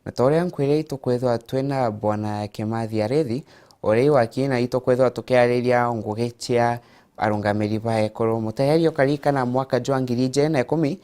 na toria nkwire itukwethwa twina bwana Kimathi Arethi uri wakina itukwethwa tukiariria ngugi cia arungamiri ba ekoro mutayari ukarikana mwaka jwa 2010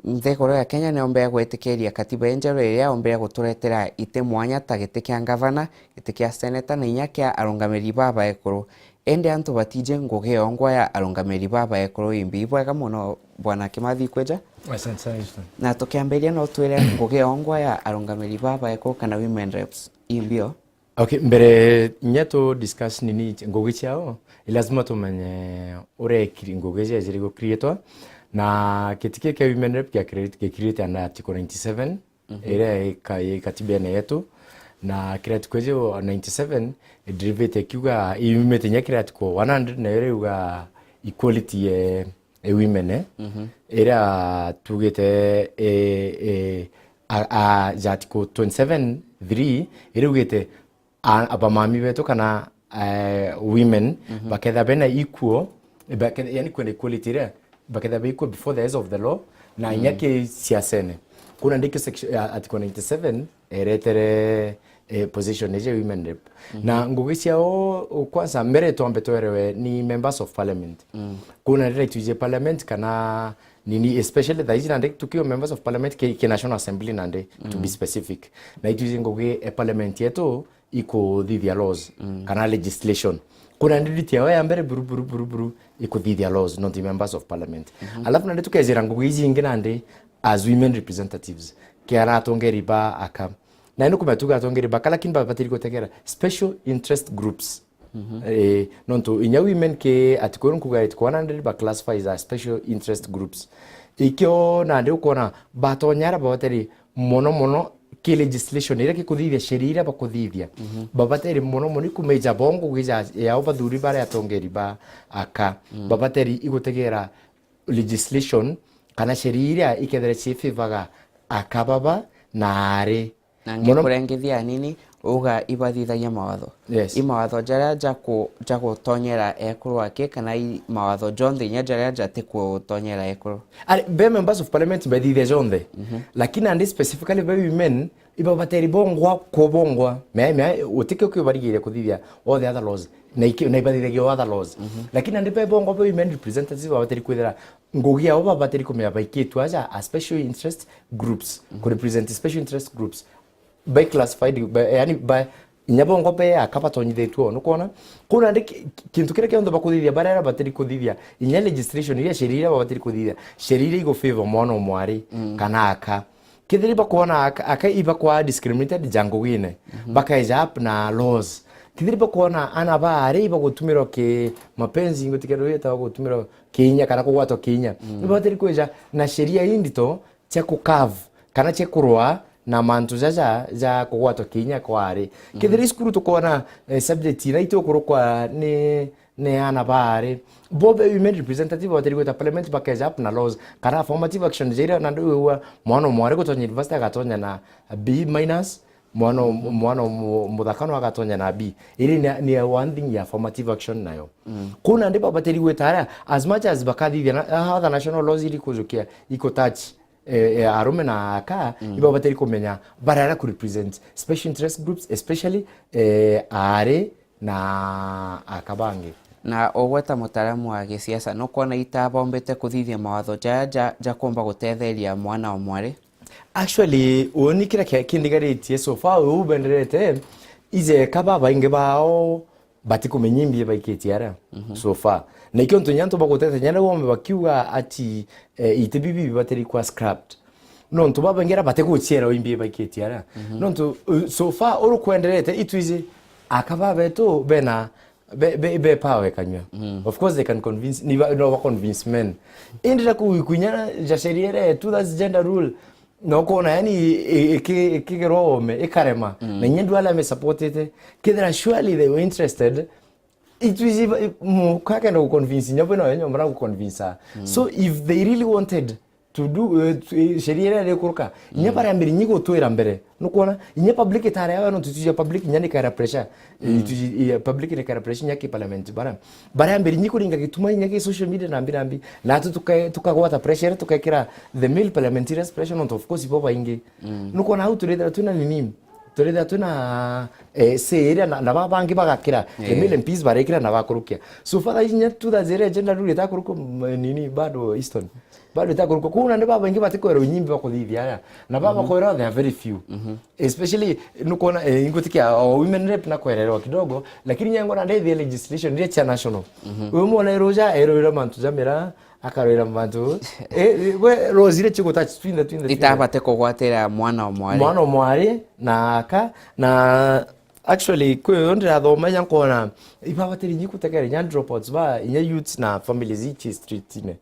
nthegoro ya Kenya ni ombea gwetikiria katiba njeru iria ombea guturetera ite mwanya ta giti kia gavana, giti kia senator na inya kia arungamiri ba ekoro ende antu batije ngugi ongwa ya arungamiri ba ekoro imbi bwega muno bwana Kimathi kweja. Asante sana. Na tukiambiria no twire ngugi ongwa ya arungamiri ba ekoro kana women reps imbio. Okay, mbere nyato discuss nini ngugi ciao lazima tumenye urekiri ngugi cia zirigo creator na kitike kia women rep kia create under article 97 ere katiba yetu na create kweje 97 derivate kiuga imete nya create ko 100 na ere uga equality women era tugete article 27 3 ere ugete abamami betu kana women baketha bena equal yani kwenda equality re baketha be equal before the eyes of the law na nyake siasene kuna ndike section article 97 eretere position eje women rep na ngugi ciao kwanza mbere tuambe twerewe ni members of parliament kuna right to parliament kana nini especially the hizi nande tukio members of parliament ke national assembly nande to be specific na itu ngugi parliament yetu iko dhidi ya laws kana legislation kuna nditi ya mbere buru iko dhidi ya laws not the members of parliament alafu nande tukezera ngugi hizi ingine nande as women representatives kiara atongeriba aka na ino kumatuga atongeriba kala kinba batiri kotegera special interest groups nonto inya women ke atikoro kugarit ko 100 ba classify as special interest groups ikyo nande ukona batonyara bateri mono ki legislation ira ki kuthithia sheria ba kuthithia babateri mono kumeja bongo gija ya obathuri bare atongeri ba aka babateri igutegera legislation kana sheria ikethera chief vaga akababa nare mono kurengithia nini uga ibathithagia mawatho imawatho jaria jako tonyera ekuru ake kana mawatho jonthe nya jaria jate kutonyera ekuru ari be members of parliament bathithia jonthe lakini and specifically by women iba bateri bongwa ko bongwa me utike ko barigire kuthithia all the other laws na ibathithagia other laws lakini and be bongwa by women representatives bateri kwithera ngugia oba bateri kumya baikitu aja a special interest groups ko represent special interest groups by classified yani by nyabongo pe akapatonyithitwo nukuona kuna kintu kire kiondo bakuthithia barera bateri kuthithia inya legislation iria sheria bateri kuthithia sheria igo favor mwana mwari kana aka kithiri bakuona aka iba kwa discriminated jango wine bakaija up na laws kithiri bakuona ana bare iba gutumiro ke mapenzi ngotikero yeta gutumiro kinya kana kugwato kinya bateri kuja na sheria indito cha kukave kana cha kurwa na mantu za kugwato kinya kwari kithiri skuru tukona subject ira itokoro kwa ne ana bare bobe women representative bateri kweta parliament bakaja up na laws kana affirmative action jira na ndio mwana mwari gutonya university agatonya na B minus mwana muthakano agatonya na B iri ni one thing ya affirmative action nayo kuna ndipo bateri kweta as much as bakathithia na other national laws iri kuzukia iko touch arume na aka iba bateri kumenya barara ku represent special interest groups especially are na akabange na ogweta mutaramu wa gisiasa no kona itabombete kuthithia mawatho ja komba gutetheria mwana wa mwari actually oni kira kindigaritie so far ubenderete ize kababa inge bao batikumenyimbi baiketiara so far na ikyo ntunyanto bagotete nyana gombe bakiuga ati itebibi bateri kwa scrapped no ntu babengera batekuchiera imbi baiketiara no ntu so far uru kwenderete itwize akababa to bena be power kanywa of course they can convince ni no convince men indira kuinyana ja sheria to that gender rule no kona yani ikigirome ikarema na nyendu ala me supported kidra surely they were interested it was mukaka no convince nyabo no nyomra ku convince so if they really wanted to do sheria ile kuruka inya para mbere nyigo twira mbere nukuona inya public itare yawe no tutuje public nyani kara pressure tutuje public ne kara pressure nyaki parliament bara mbere nyiko ringa gituma nyaki social media nambi na tukagwata pressure tukakira the male parliamentarians pressure not of course ipo baingi nukuona how tureda tuna nini tureda tuna seria na babangi bagakira the male MPs barekira na bakurukia so far inya to the zero agenda rule itakuruko nini bado Easton bado itakuruko kuna ndio baba ingi batiko nyimbi bakuthithia na baba koera they are very few especially nukuona ingotikia women rep na kwererwa kidogo lakini nyango na the legislation ile cha national umeona eroja mantu jamera akaroira mantu we rozire chiko touch twin itabate kugwatira mwana omwari na aka na actually kwe ondra thoma yankona ibabatiri nyikutekere nya dropouts ba inya youths na families ichi street ine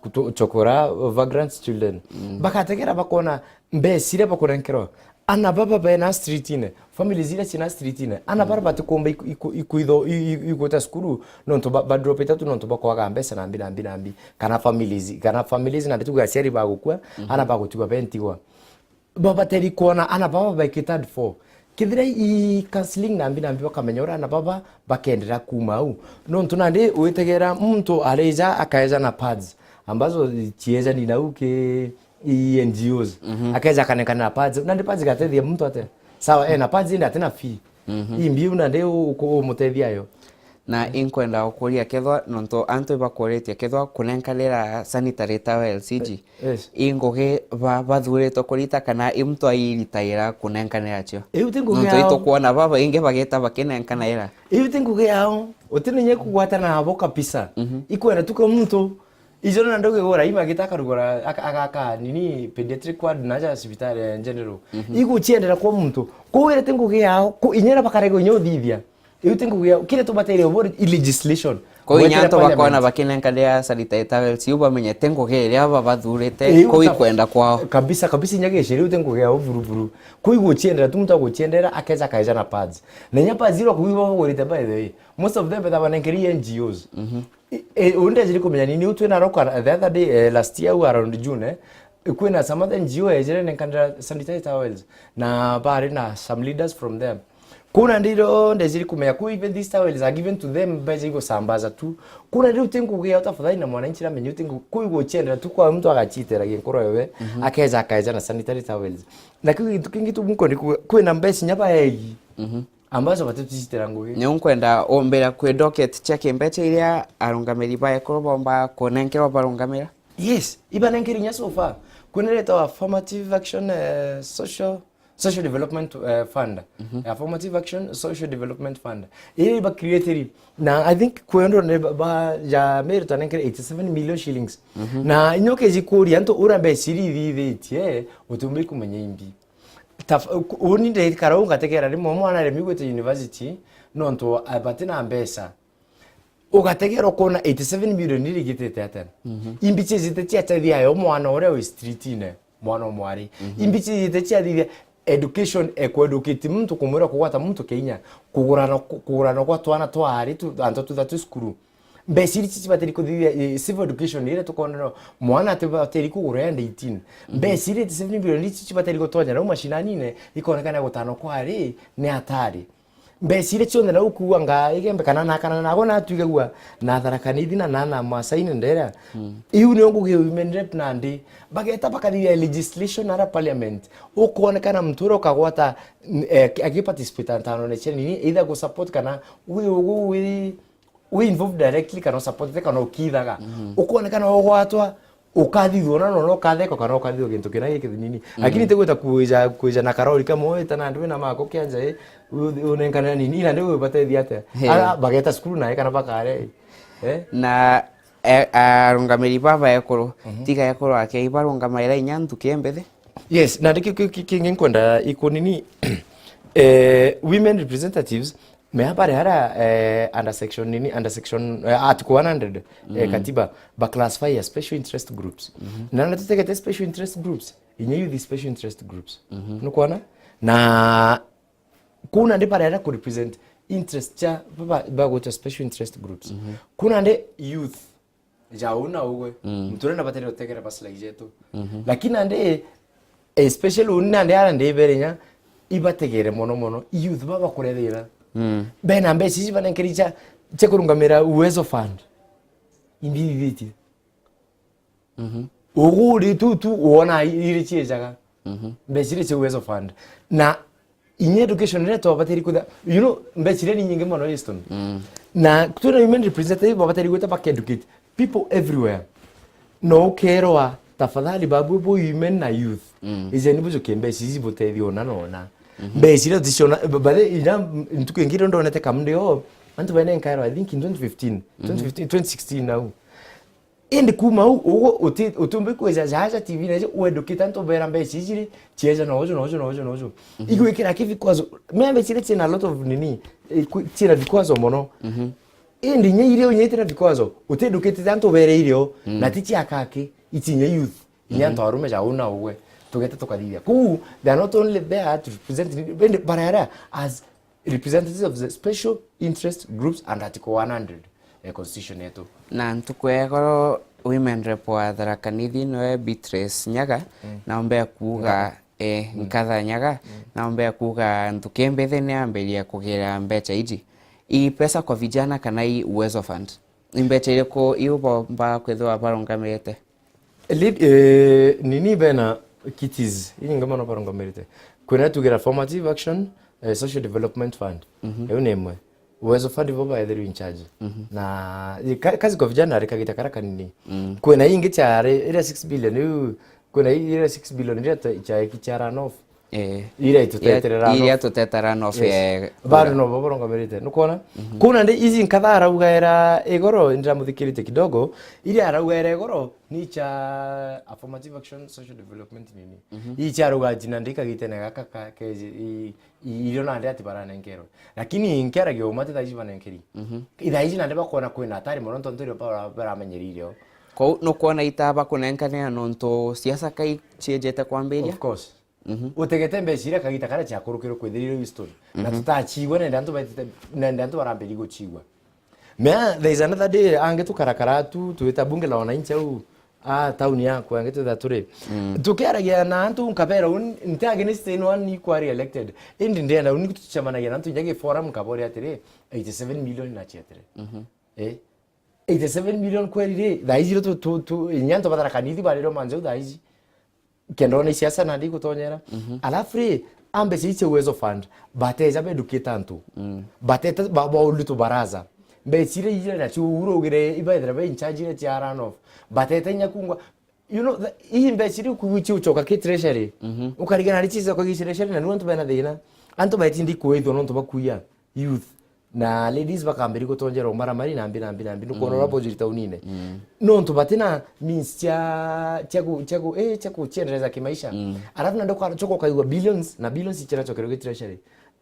kuchokora vagrant children bakatekera bakona mbesire bakona nkero ana baba bena street ine families ira china street ine ana bara batukomba ikuido ikota skuru nonto ba dropeta tu nonto bakwaga mbesa na mbi kana families na bitu gasiari bagukwa ana bagutuba bentiwa baba teri kona ana baba bakitad for kithira I counseling nambi bakamenyora na baba bakendera kumau no tunande uitegera mtu areja akaeza na pads ambazo chieza ninauke NGOs akaeza kanekana na pads nande pads gatethia mtu ate sawa na pads ina tena fee imbiu nande uko mutethia yo na inkwenda ukuria kethwa nonto anto bakoretie kethwa kunenkalera sanitary towels iji ingoge bathuretwo kurita kana imtu airitaira kunenkanera cio nonto ito kuona baba inge bageta bakinenkanera nguge yao utinenye kugwata na abo kabisa ikwenda tuko mtu ijo na ndoge gora ima gitaka rugora aka nini pediatric ward na ja hospital general iguchiendera kwa mtu kuwere nguge yao inyera bakarego nyothithia nguge kile tubatere over legislation ko inyanto bakona bakinenkanera sanitary towels yuba menyete nguge ria bathurete ko ikwenda kwao kabisa inyage shiri nguge yao vuruvuru ko iguchiendera tumta guchiendera akeza kaija na pads na nya pads iro kuiba gorite by the way most of them that banenkeri NGOs unde zili kumenya nini utwe na roka the other day last year around June kwena some other NGO ejere nenkandira sanitary towels na bari na some leaders from them kuna ndiro ndezili kumenya ku even these towels are given to them baje go sambaza tu kuna ndiro tenguge utafadhali na mwananchi ramenye utengu kuigo chendera tu kwa mtu agachitera genkoro wewe akeza akaja na sanitary towels lakini tukingi tu muko ndi kwena mbesi nyaba yegi ambazo batutisitera ngugi ni unkwenda ombera kwe docket check mbeche iria arungamiri ba ekorobomba konenkerwa barungamira yes ibanenkeri nya so far kuneleta affirmative action social development fund affirmative action social development fund ili ba creative na I think kwendo ne ba ya merita nenkeri 87 million shillings na inyoke zikuri anto urambe siri vivitie utumbi kumenya imbi uni de karaunga tekera rimo mwana remigwete university nonto abatina mbesa ugategera kona 87 million iri gitete atana imbiche zitetia tathia yo mwana ore we street ine mwana mwari imbiche zitetia thia education equeducate mtu kumura kugwata mtu Kenya kugurana kwa twana twari tu anto tu that school mbesiri chichi bateri kuthia civil education ile tukona mwana ateri kugura 18 mbesiri 7 million chichi bateri gotonya na mashinani ne ikonekana gutano kwari ni hatari mbesire chonde na ukuanga igembe kana nagona atugegwa na tharakanithi na nana masaini ndera iu ni nguge women rep nandi bageta bakaria legislation ara parliament ukonekana mturo kagwata akiparticipate tano ne cheni either go support kana we involve directly kana support kana ukithaga ukonekana ogwatwa ukathithwo no katheko kana ukathithwo gintu kina giki nini lakini tegweta kuja na karori kama eta na ndu na mako kianja unenkana nini ina ndio batethia ate ara bageta skuru na kana bakare na arungamiri baba yakoro tiga yakoro ake ibarungamaira inyantu kiembethe yes na ndiki kwenda iko nini women representatives me habari hara under section article 100 katiba ba classify as special interest groups na natete special interest groups inyeyu the special interest groups nukuona na kuna ndi para ku represent interest cha baba go to special interest groups kuna ndi youth jauna ugwe mtune na bateri otekera basla ijetu lakini ande especially unande ara ndeberenya ibategere mono youth baba kurethira bena mbe sisi banenkericha chekurungamira uwezo fund individual uguri tu uona iri chiejaga mbesire che uwezo fund na in education reto bateri kuda mbesire ni nyingi mono Easton na tuna women representative bateri kuda back educate people everywhere no kerwa tafadhali babu women na youth ize nibuzo kembe sisi botethi ona mbesire tishona bale ina ntukengiro ndonete kamndio antu bene nkairo I think in 2016 now indi kuma utumbe kweza jaja TV na ueducate antu bera mbesire chieza nojo igwekira kivikwazo membe chile china a lot of nini china vikwazo mono indi nye ile unyetira vikwazo uteducate antu bera ilio na tichi akake itinye youth inyanto arume jauna uwe tugete tukadithia ku they are not only there to represent barara as representatives of the special interest groups and article 100 constitution yetu na ntukwegoro women rep wa Tharaka Nithi no Beatrice Nyaga naomba kuga nkatha Nyaga naomba kuga ntukembethe ni amberia kugira mbecha iji i pesa kwa vijana kana i uwezo fund mbecha ile ko iubo mba kwethwa barungamirite nini bena kitis ini ngama no barungamirite kuna tugira formative action social development fund nemwe uwezo fund boba either in charge na kazi kwa vijana rekagita karaka nini kuna ingi chare ile 6 billion kuna ile 6 billion ile cha kichara nof ile tutetera nof bado no boronga merite nukona kuna ndi izi nkadhara ugaera egoro ndira muthikirite kidogo ile araugaera egoro ni cha affirmative action social development nini icha aruga jinandika gitene gaka keji iyo na ndati barana nkero lakini nkera gyo mate taizi banenkeri idaizi na ndeba kuona kwina atari moronto ntorio bara menyeririo ko no kuona itaba kunenkane nonto siasa kai chiejete kwamberia of course utegete mbeshira kagita kara cha kurukiro kwethiriro history na tutachigwa na ndantu baramberi guchigwa there is another day ange tukarakara tuita bunge la wananchi au town yako ange tuthaturi tukeragia na antu nkabera nte against anyone ni kwa elected indi ndenda unikutuchamanagia na antu nyage forum kabori atire 87 million na chiatere 87 million kweli thaizi tu nyanto Tharaka Nithi barero manzo thaizi kendo ni siasa na ndiko tonyera alafri ambe siche uwezo fund bateza beducate antu bateta baba ulutu baraza mbechire yire na churo ugire ibaidra be in charge ile tiara no bateta nyakungwa hii mbechire kuwichi uchoka ke treasury ukarigana richiza kwa treasury na nwantu bana thina antu baitindi kuwetho no bakuya youth na ladies bakambiri kutonjera umara mari nambi nuko rapo jirita unine no tubatina means chaku chendereza kimaisha alafu na ndoko choko kaiwa billions na billions ichira chokero treasury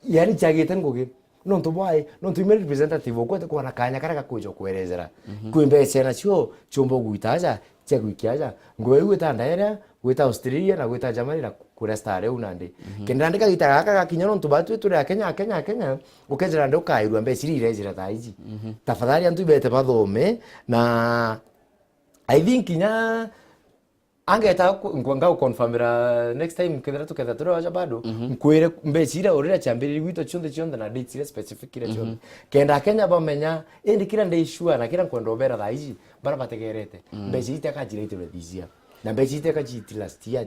yani chagete ngoge no tubwae no tu representative ko kwa nakanya karaka kujo kuelezera kuimbe sena sio chombo guitaja chaguikiaja ngoe gwita ndaera gwita Australia na gwita Germany na kuresta reu nande kendandika gitaka gakinya no tubatu turi Kenya ukejera ndoka irwa mbe siri irejera taizi tafadhali antu ibete bathome na I think nya angeta ngwanga confirmira next time kedera tuketha turi wacha bado mkwire mbe sira urira chambiri gwito chonde na dates ile specific ile chonde kenda Kenya bamenya indi kila ndai sure na kila kwendo bera taizi bara bategerete mbe sita kajirete bedizia na mbe sita kajiti last year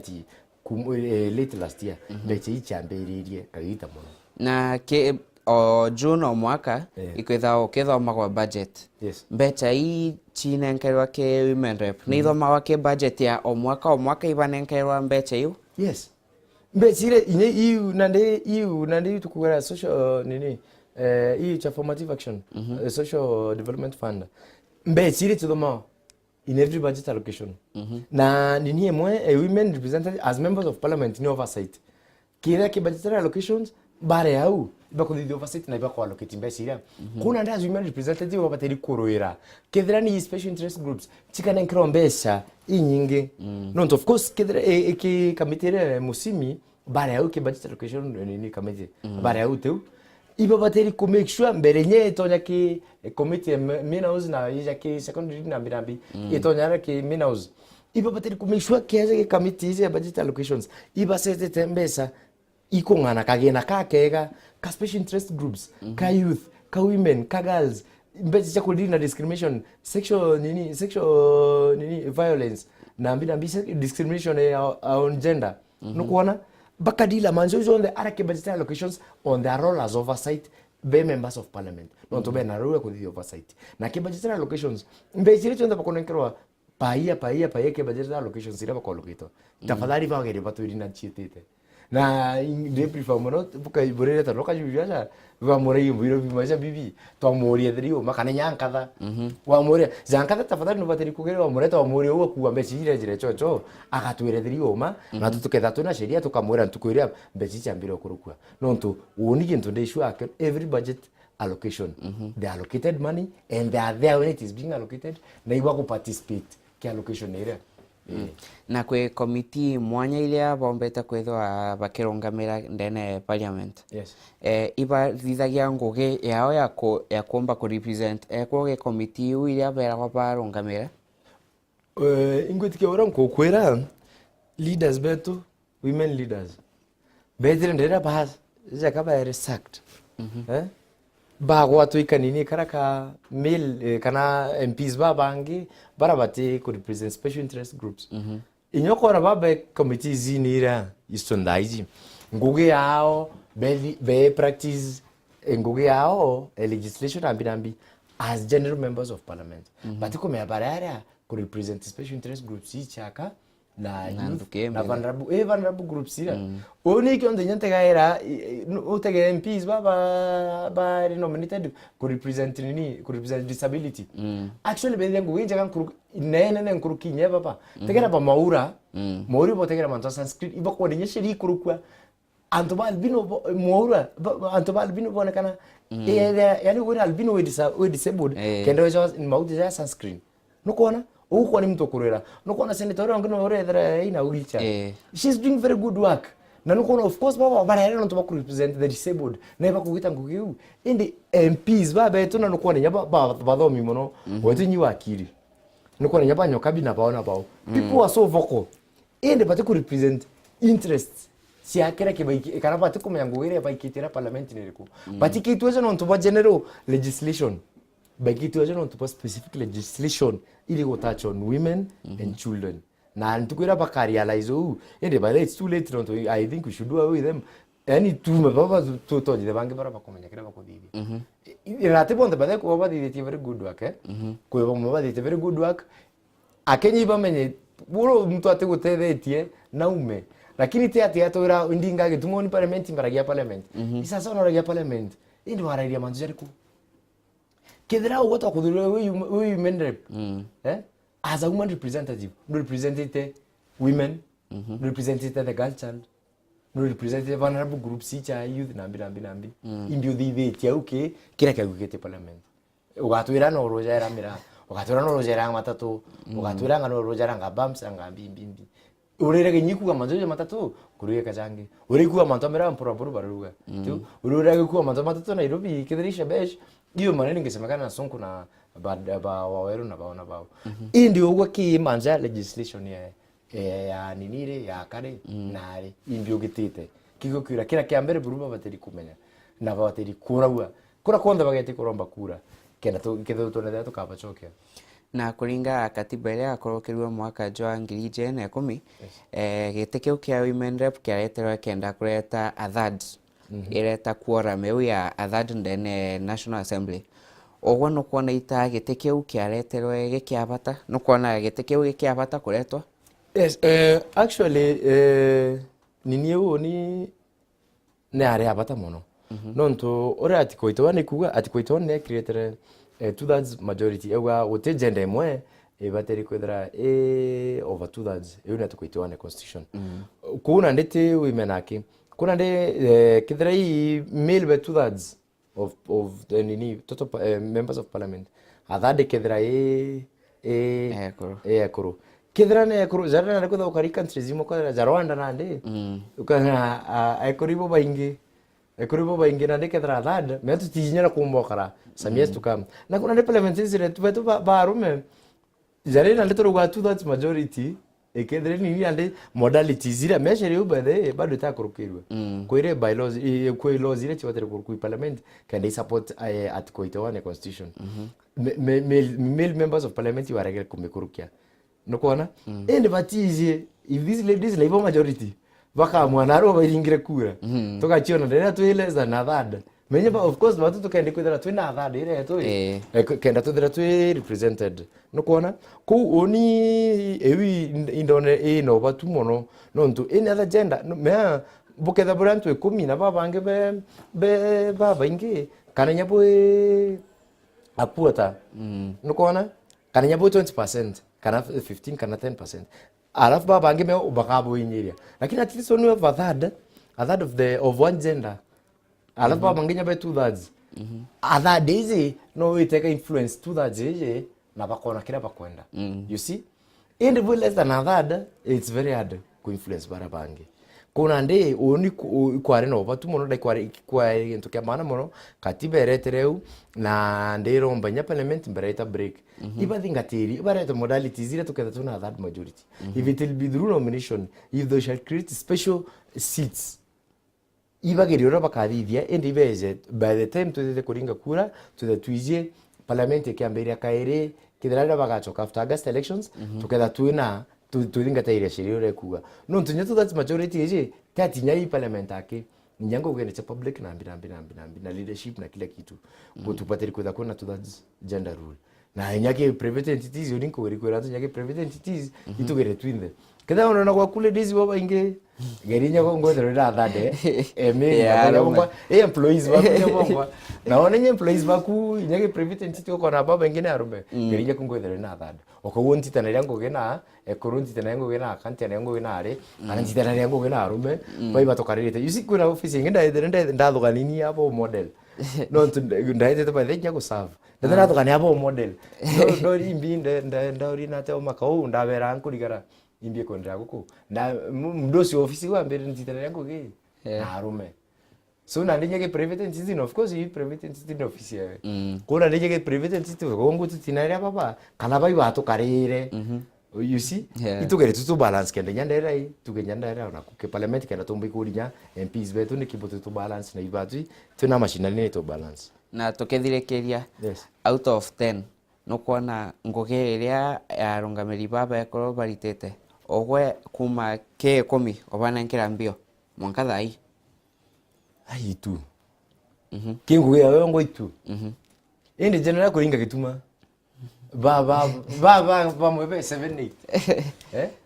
late last year mbeche ichambiririe kagita muno na ke June o mwaka ikwetha ukithoma kwa budget mbecha hii chine nkairwa ke women rep ni thoma wa ke budget ya o mwaka ibanenkairwa mbecha hiyo yes mbechire ine iu nande tukugara social nini hii cha formative action social development fund mbechire thoma in every budget allocation na nini emwe women represented as members of parliament in oversight kira ke budgetary allocations bare au bako di oversight na bako allocate mbesira kuna nda women representative wabateri kuroira kethira ni special interest groups chikana nkro mbesha inyinge not of course kethira ki committee musimi bare au ke budget allocation ni committee bare au teu iba bateri ku make sure mbere nye itonya ki committee Minaus na ija ki secondary na birambi itonya ki Minaus iba bateri ku make sure ki committee ya budget allocations iba sete tembesa iko ngana kagena ka kega ka special interest groups ka youth ka women ka girls mbezi cha kudili na discrimination sexual violence na birambi discrimination on gender nukuona bakadila manzo on the arake budget allocations on their role as oversight be members of parliament no to be na role ko the oversight na ke budget allocations mbezi chonda bakonekero paia ke budget allocations ira bakolokito tafadhali vagere baturi na chietete na de prefer mono buka iborere ta loka juja va morei mbiro bimaja bibi to amori edrio makane nyankatha wa amori zankatha tafadhali no bateri kugere wa moreta wa amori wo kuwa mbeci jire chocho agatwire edrio ma na tutuketha tuna sheria tukamwira tukwira mbeci chambiro kurukwa nonto woni gintu de issue ake every budget allocation the allocated money and they are there when it is being allocated na iwa ku participate ki allocation area. Na kwe committee mwanya ile bombeta kwethwa bakirungamira ndene parliament. Yes. Iba thithagia ngugi yao ya kuomba ku represent kwa committee ile bera kwa barungamira. Ingwetike ora nkokwera leaders betu women leaders. Bedire ndera bahas zakaba resact. Ba watu ikanini karaka male kana MPs bangi barabati ku represent special interest groups inyokora babe committees zinira istondaiji nguge yao be practice nguge yao legislation ambirambi as general members of parliament but ko me barara ku represent special interest groups ichaka na vulnerable groups ira oni ki onde nyante gaira utege MPs ba nominated ku represent disability actually be dengu winja kan kuru nene nkuru kinye baba tegera ba maura mori bo tegera manto sanskrit iba ko de shiri kurukwa antoba albino maura antoba albino bona kana yani wori albino we disabled kendo was in mouth ya sanskrit nukona uko ni mtu kurera nukona senator wangu no rethera ina wheelchair she's doing very good work na nukona of course baba barere no to represent the disabled na iba kugita ngugiu indi MPs baba etu na nukona nyaba bathomi muno wetu nyi wakiri nukona nyaba nyoka bina baona bao people are so vocal indi bati ku represent interests siakera ke baiki kana bati ku myanguire baikitira parliament niriko bati kitwezo no to general legislation bagi tu aja untuk specific legislation ili go touch on women and children na ntukwira bakari realize ende by it's too late not I think we should do away with them any two baba to de bangi bara bakomenya kira bakodidi irate bonde bade ko baba didi very good work ko baba didi very good work akenyi bamenye buro mtu ate gutethetie na ume lakini tia toira ndinga gitumoni parliament mbaragia parliament isa sana ragia parliament indi wararia manjeriku kedra ugota kudhuru we women rep as a woman representative no represented women represented the girl child no represented vulnerable groups icha youth nambi indio thithiti auke kira kagukete parliament ugatwira no rojera mira ugatwira no rojera matatu ugatwira no rojera ngabamsa ngambimbi urerege nyikuga manzoje matatu kuruye kajange urikuga mantomera mpurapuru baruga tu urerege kuga matatu Nairobi kidrisha besh hiyo maneno ingesemekana na Sonko na Waweru na baona bao hii ndio huwa kiimanja legislation ya ninire ya kare nare ndio gitite kigokira kira kiambere buruba bateri kumenya na bateri kuraua kura konda bagete kuromba kura kena to kitho to na to kabachokia na kuringa katiba ile akorokerwa mwaka jwa 2010 gite kiu kia women rep kiareterwa kenda kureta a third ireta kuora meu ya a third ndene National Assembly ogwo no kuona ita gite kiu kiareterwa gikiabata no kuona gite kiu gikiabata kuretwa. Yes, actually nini ni ne are abata mono nonto ora atikoito ne kuga atikoito ne creator two-thirds majority ewa wote gender emwe bateri kwethera over two-thirds ewe natikoito ne constitution kuna ndete women ake kuna nde kithera male be two-thirds of the nini total members of parliament athade kithera ekoro kithera ne ekoro zara na kwetha ukari countries imo kwa Rwanda nande ukana ekoribo baingi kuri bo baingi na ndikethra third me tutinyera kumbokara some years to come na kuna parliament zile tu barume jare na ndetoro gwa 2/3 majority ekethre ni ande modality zile measure ubethe bado itakurukirwe kwire bylaws kwi laws zile chiwatere kurukui parliament can they support article 81 constitution male members of parliament you are regular kumekurukia nokona ende batizie if these ladies labor majority baka mwanaro baringire kura tukachiona ndera tu less than a third menye of course batu tukaende kwithira twina third ile tu kenda tuthira tu represented nokona ku oni ewi indone no batu mono nontu any other gender me buketha burantu 10 na babange be baba ingi kana nyabo apuata nokona kana nyabo 20% kana 15 kana 10%. Alafu baba ange me ubakabo inyiria lakini at least only of a third of one gender alafu baba ange nyabe 2/3 other days no we take influence 2/3 na bakona kila bakwenda you see in the less than a third it's very hard to influence barabange kuna nde oni kware no batu mono dai kware into kya mana mono katiba eretereu na ndero mbanya parliament mbereta break iba thingatiri ibareta modalities zile tuketha tuna third majority if it will be through nomination if they shall create special seats iba geriora bakathithia and ibeze by the time to the kuringa kura to the tuizie parliament ekiamberia kaire kithirada bagachoka after August elections tuketha tuina tuthinga iria sheria urekuga no tunye tu that majority eje tatinya hii parliament ake nyango ugende cha public na na leadership na kila kitu kutupatiri kwenda kuna to that gender rule na nyake private entities yoninko werikwera nyake private entities itugere twinde kada unaona kwa kule dizi baba inge gerinya kwa ngothero ira thade employees baku nyabongwa naona nye employees baku nyake private entity ko na baba ingine arume gerinya kwa ngothero ina thade okwo ntitana ryango gena ekorunti tana yango gena akanti yango gena are ananti tana yango gena arume bai batokarite you see kuna office ingenda ndathuganini abo model no ndaite by the nyago serve ndana thugani abo model no imbi ndauri na te makau ndabera nkurigara imbie kondra guku na mdosi ofisi wa mbere ntitana yango ge arume so na ndinye ke private entity of course you private entity no office yawe kuna ndinye ke private entity ko ngutu tinaria baba kana bai bato karire you see itugere tutu balance kende nyandera hii tugenyandera na kuke parliament kenda tumbi kurinya MPs betu ni kiboto tu balance na ibatu tuna machinani ni to balance na tukethirekeria out of 10 no kuona ngoge iria arungamiri baba ekoro baritete ogwe kuma ke 10 obana nkira mbio mwanka thai ai tu kingu ya wewe ngoitu indi general kuringa kituma ba mwebe 7-8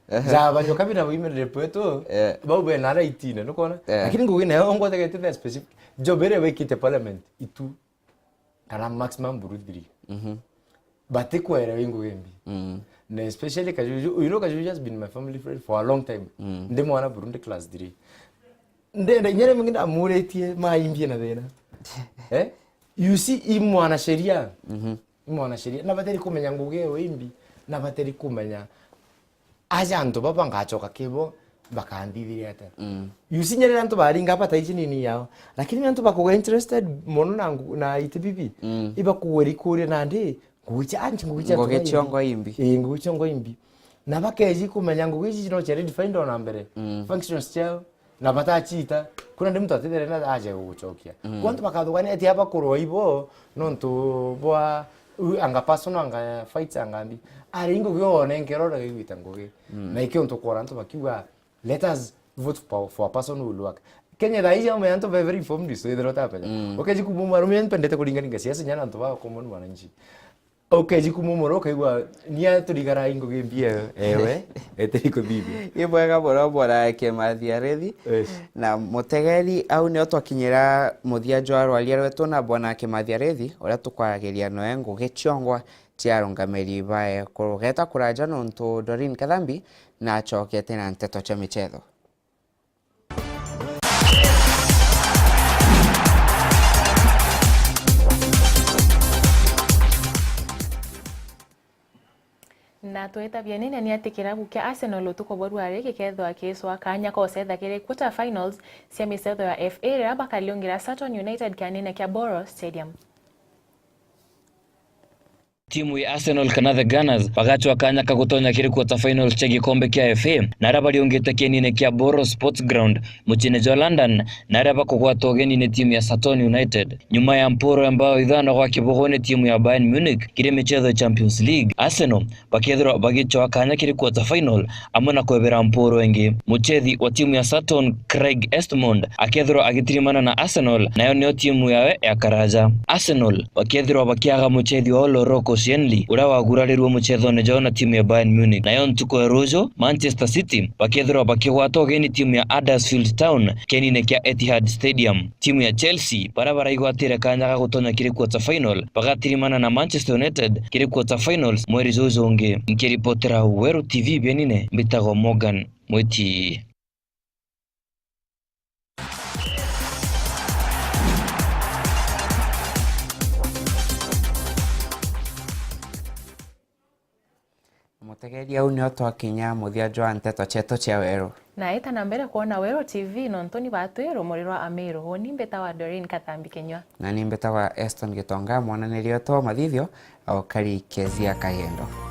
za banyo kabina wime repeto ba ube na 18 no kona lakini ngugi na ongo tegete the specific jobere we kite parliament itu kana maximum burudiri bate kwa era wingo gembi na especially kajuju you know kajuju has been my family friend for a long time ndemo wana Burundi class 3 ndenda nyere mwingine amuretie maimbie na thena you see imwana sheria mwana sheria na bateri kumenya nguge wimbi na bateri kumenya ajanto baba ngachoka kibo bakandithire ata you see nyere anto baringa pata ichi nini yao lakini anto bako interested mono na ITPP iba kuweri kure nandi ngucha anchi ngucha chongo imbi ngucha ngo imbi na bakeji kumenya nguge ichi no chere defined on mbere functions chao na batachita kuna ndi mtu atithire na aje guchokia kwantu bakathugani ati hapa kurwa ibo nontu bwa anga personal anga fights angambi aringo gone ngerora gigwita ngugi na ikyo ntokora nto bakiwa let us vote for a person who will work Kenya daija ume anto very informed so idero tapenya okay jikumu marumen pendete kulinga siasa nyana nto ba common wananchi okay jikumu moro kaigwa nia turigara ingo gimbie ewe eteriko bibi ibwega bora Kimathi Rethi na mutegeri au ni otwakinyira muthia jwaro alierwetu na bwana Kimathi Rethi ora tukwarageria no engo gichongwa tia rungamiri bae kurugeta kuraja nontu Doreen Kadhambi na achokete na nteto cha michezo. Na atueta bianene ni ati kirabu kia Arsenal utuko borware gikethwa kiswa kanya ko setha kire quarter finals cia misetho ya FA raba kaliongira Saturn United kanene kia Borough Stadium. Timu ya Arsenal kana the Gunners bagachwa kanya kagutonya kiri quarter finals cha gikombe kia FA na raba liongete kienine kia Borough Sports Ground mchini jo London na raba kugwatwa genine timu ya Saturn United nyuma ya mporo ambao idhana kwa kibogone timu ya Bayern Munich kire michezo Champions League. Arsenal bakethro bagichwa kanya kiri quarter final amona kwebera mporo wengi mchethi wa timu ya Saturn Craig Estmond akethro agitirimana na Arsenal nayo ni timu ya Karaja. Arsenal bakethro bakiaga mchethi wa Oloroko Shenley urawa guralirwo mchetho ne jona timu ya Bayern Munich nayo ntuko erojo Manchester City bakethro bakigwatwa geni timu ya Huddersfield Town kenine kia Etihad Stadium. Timu ya Chelsea barabara igwatire kanya gagutonya kiri quarter final bagatirimana na Manchester United kiri quarter finals mweri zozonge. Nkiripotera Weru TV benine mbitago Morgan Mweti. Mutegeria au nio twakinya muthia jwa nteto cheto cia Weru na ita na mbere kuona Weru TV no ntoni batwero murirwa Amiro honi mbeta wa Doreen Katambi Kenywa na ni mbeta wa Eston Gitonga mwananirio to mathithio au kari kezia Kahendo.